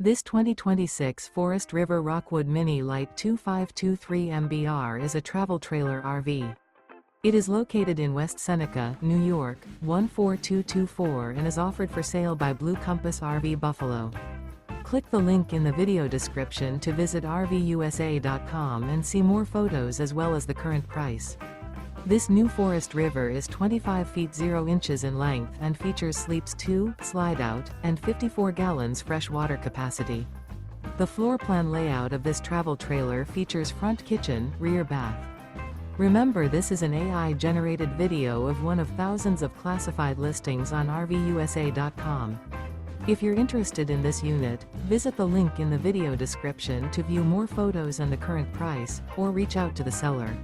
This 2026 Forest River Rockwood Mini Lite 2523 MBR is a travel trailer RV. It is located in West Seneca, New York, 14224 and is offered for sale by Blue Compass RV Buffalo. Click the link in the video description to visit RVUSA.com and see more photos as well as the current price. This new Forest River is 25 feet 0 inches in length and features sleeps 2, Slideout, and 54 gallons fresh water capacity. The floor plan layout of this travel trailer features front kitchen, rear bath. Remember, this is an AI-generated video of one of thousands of classified listings on RVUSA.com. If you're interested in this unit, visit the link in the video description to view more photos and the current price, or reach out to the seller.